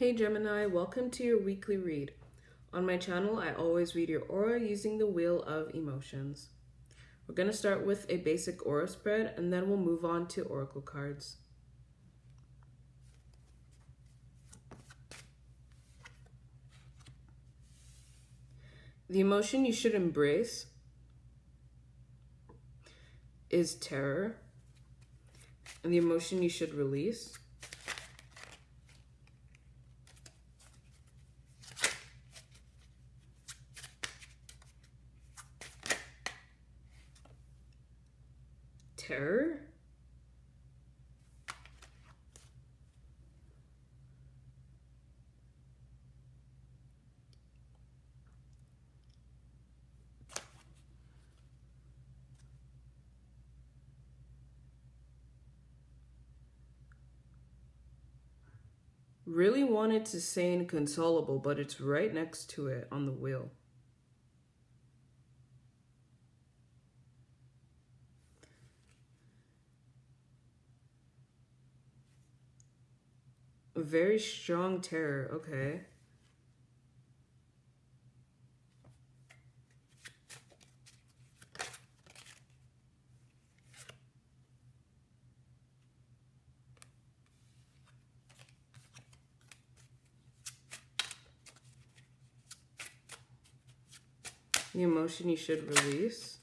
Hey Gemini, welcome to your weekly read. On my channel, I always read your aura using the Wheel of Emotions. We're going to start with a basic aura spread and then we'll move on to oracle cards. The emotion you should embrace is terror, and the emotion you should release terror. Really wanted to say inconsolable, but it's right next to it on the wheel. Very strong terror, okay. The emotion you should release.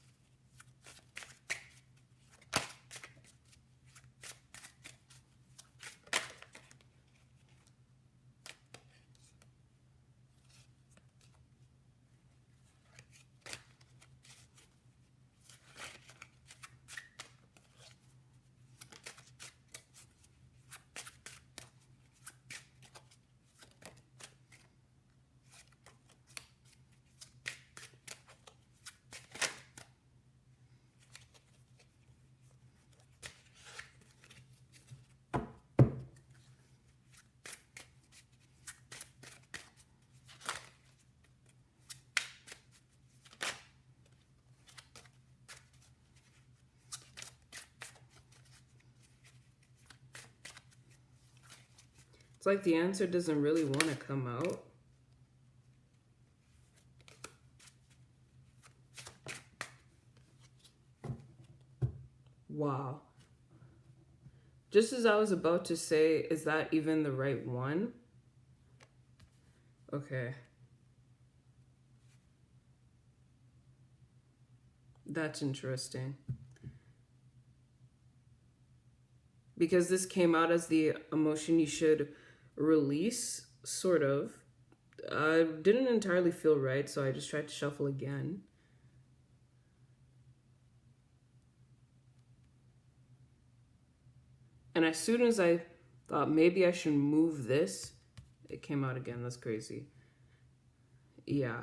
It's like the answer doesn't really want to come out. Wow. Just as I was about to say, is that even the right one? Okay. That's interesting. Because this came out as the emotion you should release, sort of. I didn't entirely feel right, so I just tried to shuffle again. And as soon as I thought maybe I should move this, it came out again. That's crazy. Yeah.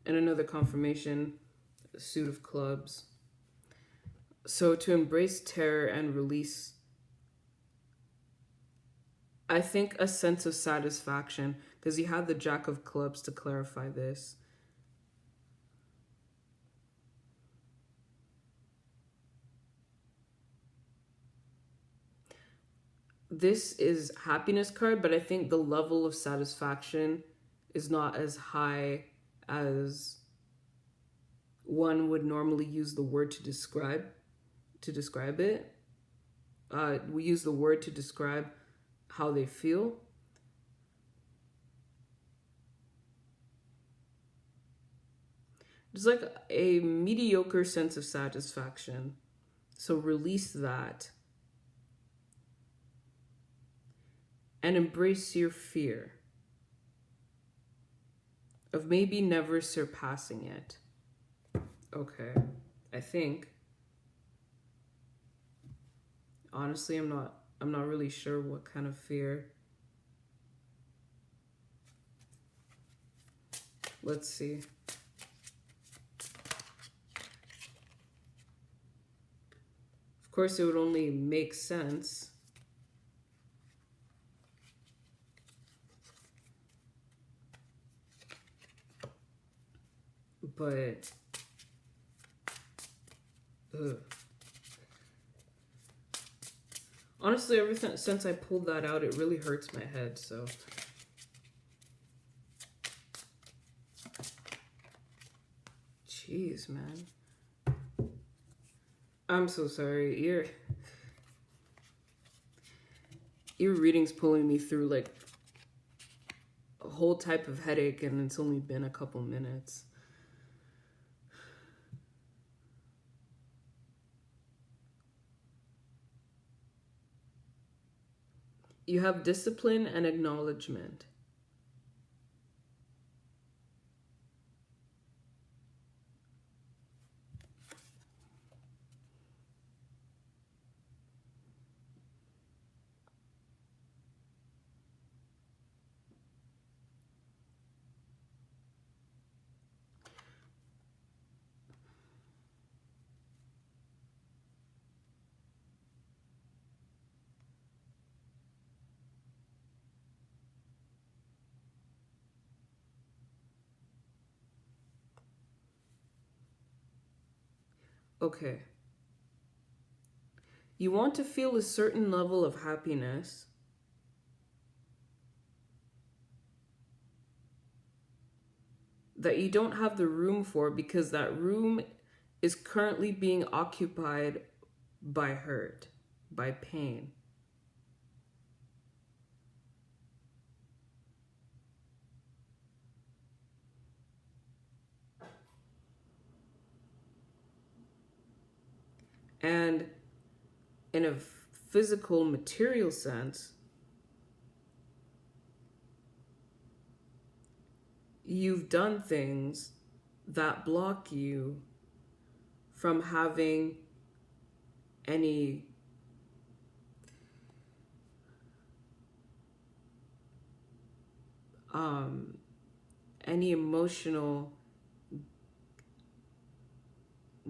And another confirmation, a suit of clubs. So to embrace terror and release, I think a sense of satisfaction, because you had the Jack of Clubs to clarify this. This is happiness card, but I think the level of satisfaction is not as high as one would normally use the word to describe it. We use the word to describe how they feel. It's like a mediocre sense of satisfaction. So release that. And embrace your fear of maybe never surpassing it. Okay, I think. Honestly, I'm not really sure what kind of fear. Let's see. Of course, it would only make sense. But ugh. Honestly, ever since I pulled that out, it really hurts my head, so. Jeez, man. I'm so sorry. Your reading's pulling me through like a whole type of headache, and it's only been a couple minutes. You have discipline and acknowledgement. Okay. You want to feel a certain level of happiness that you don't have the room for because that room is currently being occupied by hurt, by pain. And in a physical, material sense, you've done things that block you from having any emotional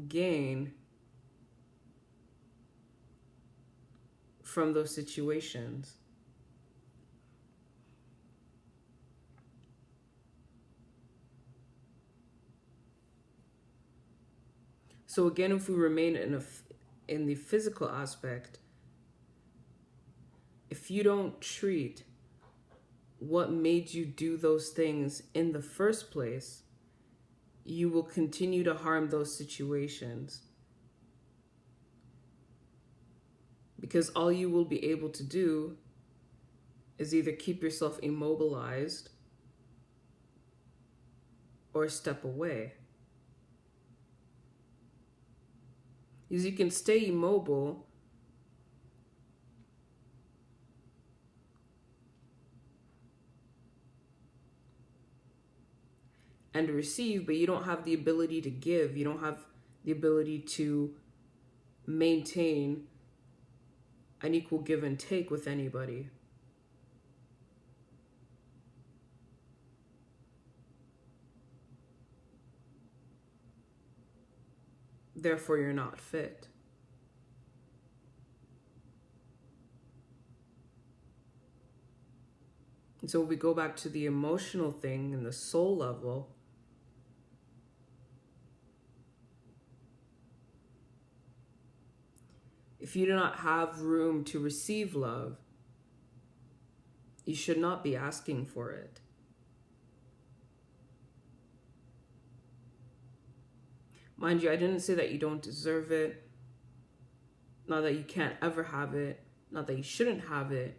gain from those situations. So again, if we remain in the physical aspect, if you don't treat what made you do those things in the first place, you will continue to harm those situations. Because all you will be able to do is either keep yourself immobilized or step away. Because you can stay immobile and receive, but you don't have the ability to give. You don't have the ability to maintain an equal give and take with anybody. Therefore, you're not fit. And so we go back to the emotional thing and the soul level. If you do not have room to receive love, you should not be asking for it. Mind you, I didn't say that you don't deserve it, not that you can't ever have it, not that you shouldn't have it.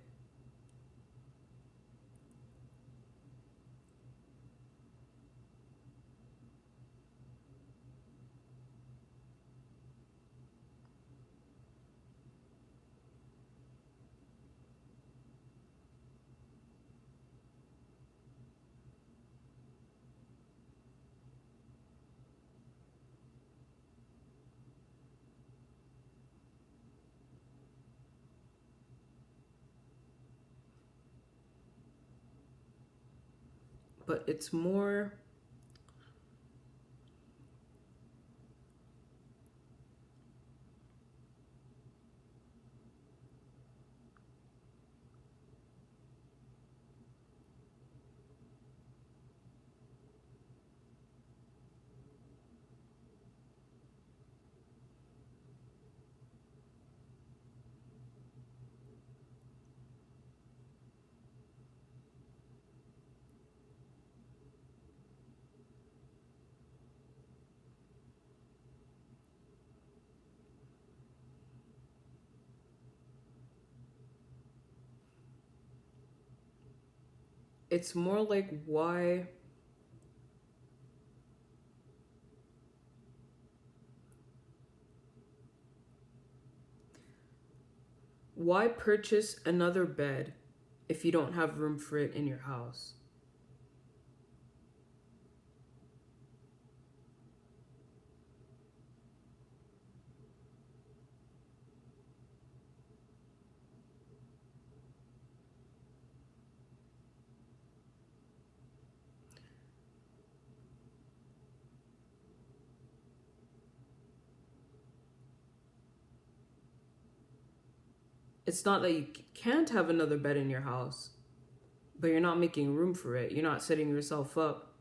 But it's more It's more like why purchase another bed if you don't have room for it in your house? It's not that you can't have another bed in your house, but you're not making room for it. You're not setting yourself up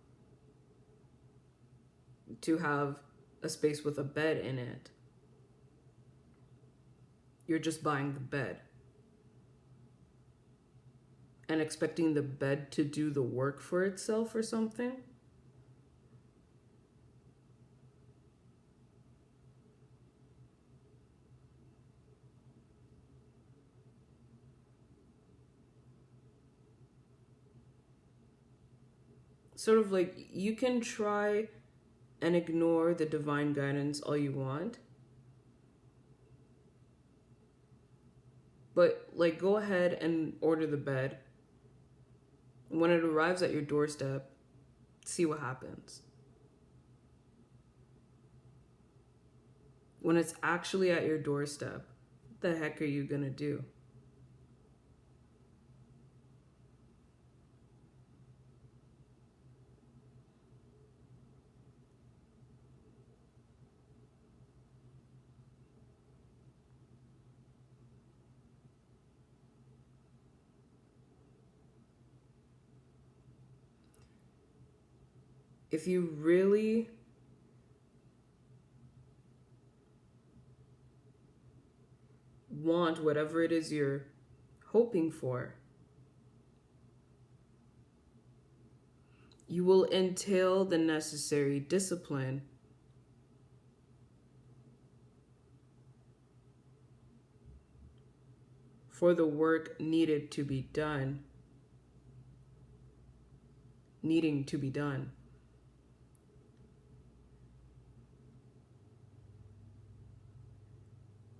to have a space with a bed in it. You're just buying the bed and expecting the bed to do the work for itself or something. Sort of like, you can try and ignore the divine guidance all you want, but like, go ahead and order the bed. When it arrives at your doorstep, see what happens. When it's actually at your doorstep, what the heck are you gonna do? If you really want whatever it is you're hoping for, you will entail the necessary discipline for the work needing to be done.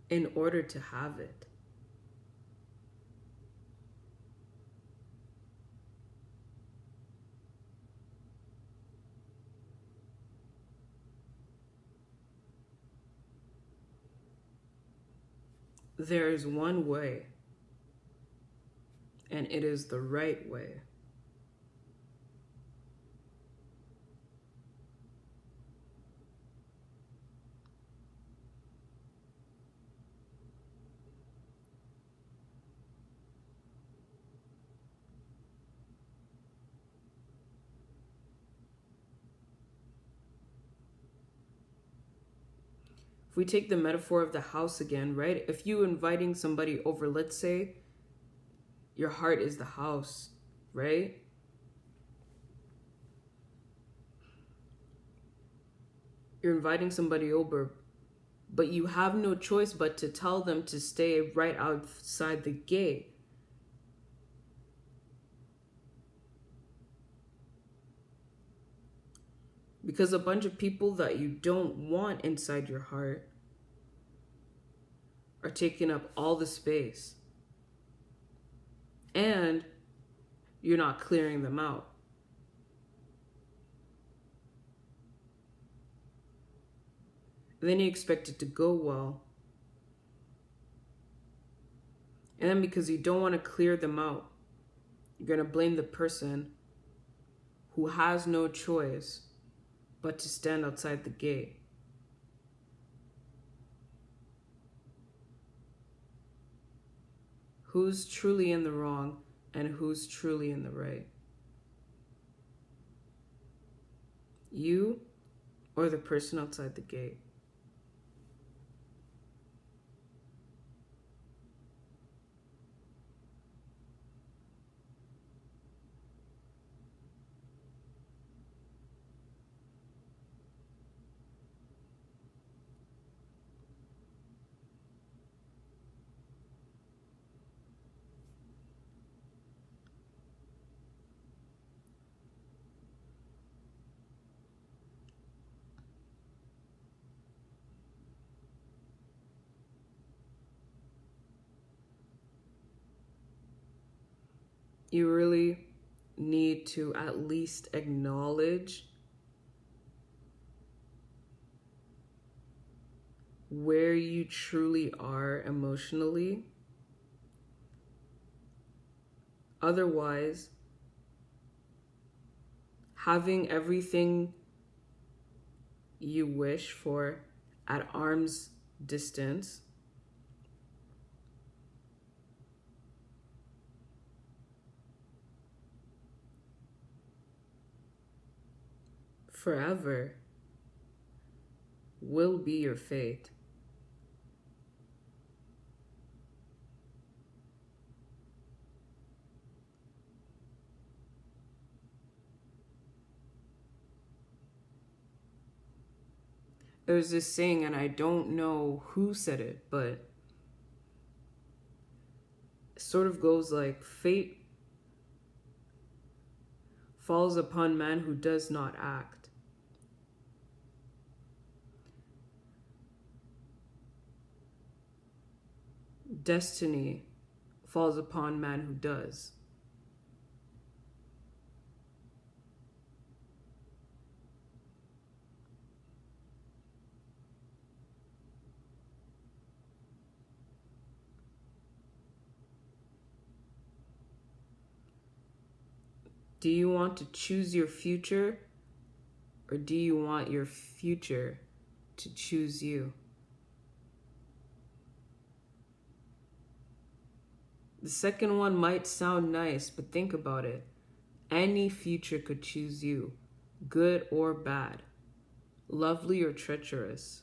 In order to have it. There is one way, and it is the right way. If we take the metaphor of the house again, right? If you inviting somebody over, let's say your heart is the house, right? You're inviting somebody over, but you have no choice but to tell them to stay right outside the gate. Because a bunch of people that you don't want inside your heart are taking up all the space. And you're not clearing them out. And then you expect it to go well. And then because you don't want to clear them out, you're going to blame the person who has no choice but to stand outside the gate. Who's truly in the wrong and who's truly in the right? You or the person outside the gate? You really need to at least acknowledge where you truly are emotionally. Otherwise, having everything you wish for at arm's distance forever will be your fate. There's this saying, and I don't know who said it, but it sort of goes like, fate falls upon man who does not act. Destiny falls upon man who does. Do you want to choose your future, or do you want your future to choose you? The second one might sound nice, but think about it. Any future could choose you, good or bad, lovely or treacherous.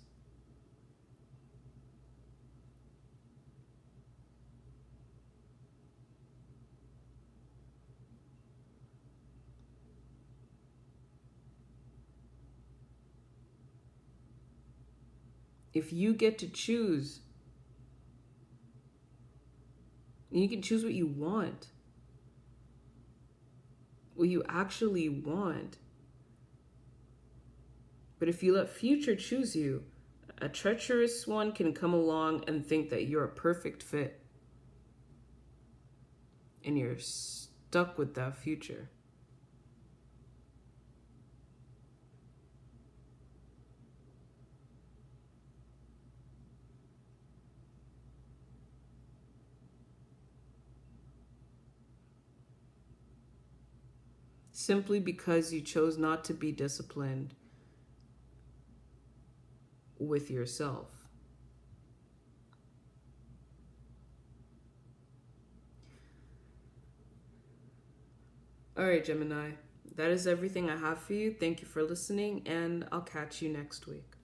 If you get to choose, you can choose what you want, what you actually want. But if you let future choose you, a treacherous one can come along and think that you're a perfect fit, and you're stuck with that future. Simply because you chose not to be disciplined with yourself. All right, Gemini, that is everything I have for you. Thank you for listening, and I'll catch you next week.